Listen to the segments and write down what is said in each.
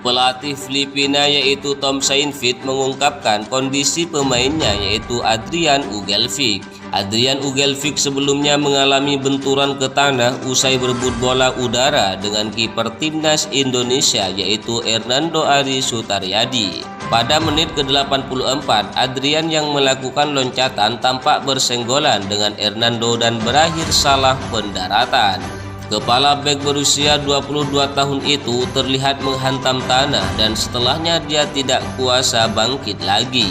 Pelatih Filipina yaitu Tom Saintfiet mengungkapkan kondisi pemainnya yaitu Adrian Ugelfic. Adrian Ugelfic sebelumnya mengalami benturan ke tanah usai berebut bola udara dengan kiper timnas Indonesia yaitu Hernando Ari Sutaryadi. Pada menit ke-84, Adrian yang melakukan loncatan tampak bersenggolan dengan Hernando dan berakhir salah pendaratan. Kepala bek berusia 22 tahun itu terlihat menghantam tanah dan setelahnya dia tidak kuasa bangkit lagi.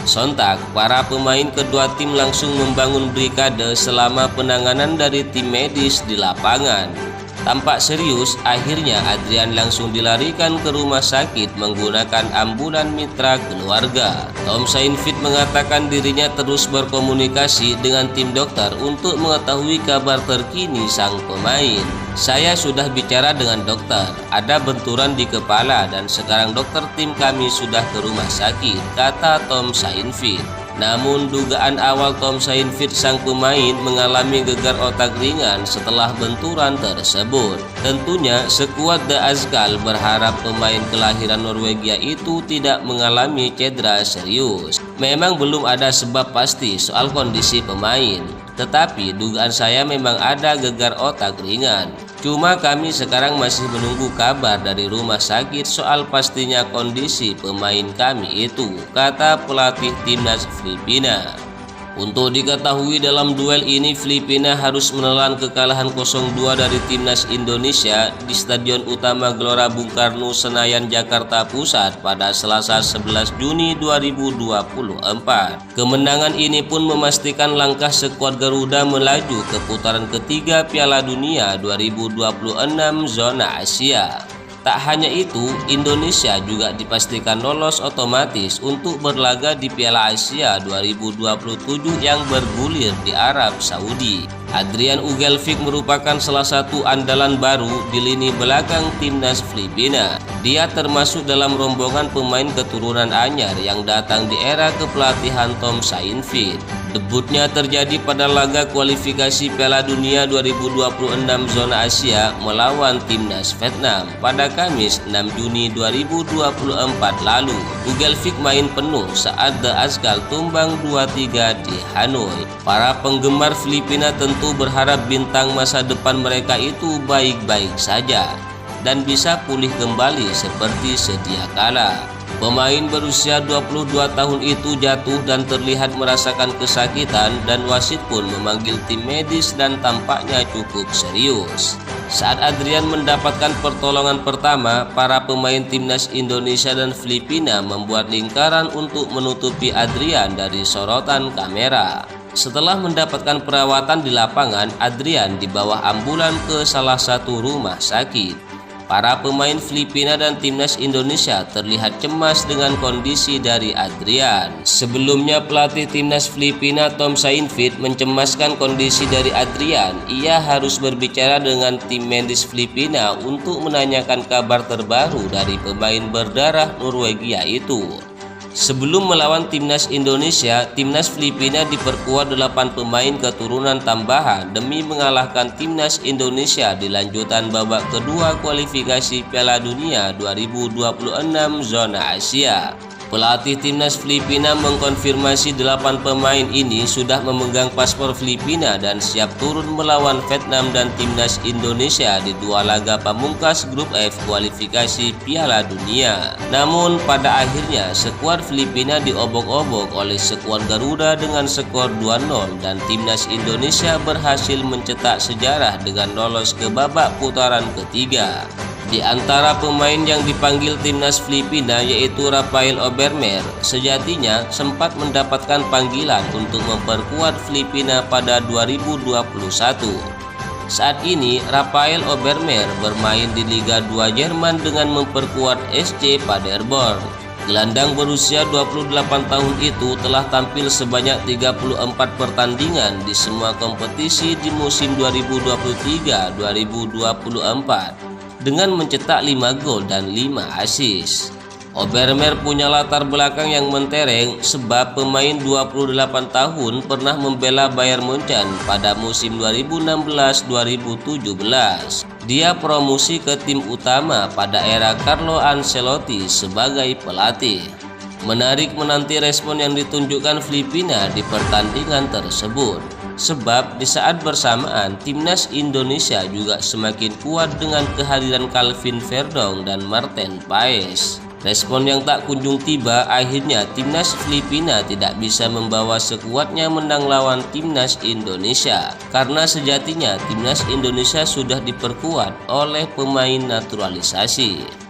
Sontak, para pemain kedua tim langsung membangun brigade selama penanganan dari tim medis di lapangan. Tampak serius, akhirnya Adrian langsung dilarikan ke rumah sakit menggunakan ambulan mitra keluarga. Tom Saintfiet mengatakan dirinya terus berkomunikasi dengan tim dokter untuk mengetahui kabar terkini sang pemain. Saya sudah bicara dengan dokter, ada benturan di kepala dan sekarang dokter tim kami sudah ke rumah sakit, kata Tom Saintfiet. Namun dugaan awal Tom Saintfiet sang pemain mengalami gegar otak ringan setelah benturan tersebut. Tentunya skuad The Azkal berharap pemain kelahiran Norwegia itu tidak mengalami cedera serius. Memang belum ada sebab pasti soal kondisi pemain, tetapi dugaan saya memang ada gegar otak ringan. Cuma kami sekarang masih menunggu kabar dari rumah sakit soal pastinya kondisi pemain kami itu, kata pelatih timnas Filipina. Untuk diketahui dalam duel ini Filipina harus menelan kekalahan 0-2 dari timnas Indonesia di Stadion Utama Gelora Bung Karno, Senayan, Jakarta Pusat pada Selasa 11 Juni 2024. Kemenangan ini pun memastikan langkah skuad Garuda melaju ke putaran ketiga Piala Dunia 2026 zona Asia. Tak hanya itu, Indonesia juga dipastikan lolos otomatis untuk berlaga di Piala Asia 2027 yang bergulir di Arab Saudi. Adrian Ugelfic merupakan salah satu andalan baru di lini belakang timnas Filipina. Dia termasuk dalam rombongan pemain keturunan anyar yang datang di era kepelatihan Tom Saintfiet. Debutnya terjadi pada laga kualifikasi Piala Dunia 2026 zona Asia melawan timnas Vietnam pada Kamis 6 Juni 2024 lalu. Ugelfic main penuh saat The Azkal tumbang 2-3 di Hanoi. Para penggemar Filipina tentu berharap bintang masa depan mereka itu baik-baik saja dan bisa pulih kembali seperti sedia kala. Pemain berusia 22 tahun itu jatuh dan terlihat merasakan kesakitan dan wasit pun memanggil tim medis dan tampaknya cukup serius. Saat Adrian mendapatkan pertolongan pertama, para pemain timnas Indonesia dan Filipina membuat lingkaran untuk menutupi Adrian dari sorotan kamera. Setelah mendapatkan perawatan di lapangan, Adrian dibawa ambulan ke salah satu rumah sakit. Para pemain Filipina dan timnas Indonesia terlihat cemas dengan kondisi dari Adrian. Sebelumnya pelatih timnas Filipina Tom Saintfiet mencemaskan kondisi dari Adrian. Ia harus berbicara dengan tim medis Filipina untuk menanyakan kabar terbaru dari pemain berdarah Norwegia itu. Sebelum melawan timnas Indonesia, timnas Filipina diperkuat 8 pemain keturunan tambahan demi mengalahkan timnas Indonesia di lanjutan babak kedua kualifikasi Piala Dunia 2026 zona Asia. Pelatih timnas Filipina mengkonfirmasi 8 pemain ini sudah memegang paspor Filipina dan siap turun melawan Vietnam dan timnas Indonesia di dua laga pamungkas grup F kualifikasi Piala Dunia. Namun pada akhirnya skuad Filipina diobok-obok oleh skuad Garuda dengan skor 2-0 dan timnas Indonesia berhasil mencetak sejarah dengan lolos ke babak putaran ketiga. Di antara pemain yang dipanggil timnas Filipina yaitu Rafael Obermer, sejatinya sempat mendapatkan panggilan untuk memperkuat Filipina pada 2021. Saat ini Rafael Obermer bermain di Liga 2 Jerman dengan memperkuat SC Paderborn. Gelandang berusia 28 tahun itu telah tampil sebanyak 34 pertandingan di semua kompetisi di musim 2023-2024. dengan mencetak 5 gol dan 5 assist. Obermer punya latar belakang yang mentereng sebab pemain 28 tahun pernah membela Bayern Munchen pada musim 2016-2017. Dia promosi ke tim utama pada era Carlo Ancelotti sebagai pelatih. Menarik menanti respon yang ditunjukkan Filipina di pertandingan tersebut. Sebab di saat bersamaan timnas Indonesia juga semakin kuat dengan kehadiran Calvin Verdong dan Martin Paes. Respon yang tak kunjung tiba, akhirnya timnas Filipina tidak bisa membawa sekuatnya menang lawan timnas Indonesia. Karena sejatinya timnas Indonesia sudah diperkuat oleh pemain naturalisasi.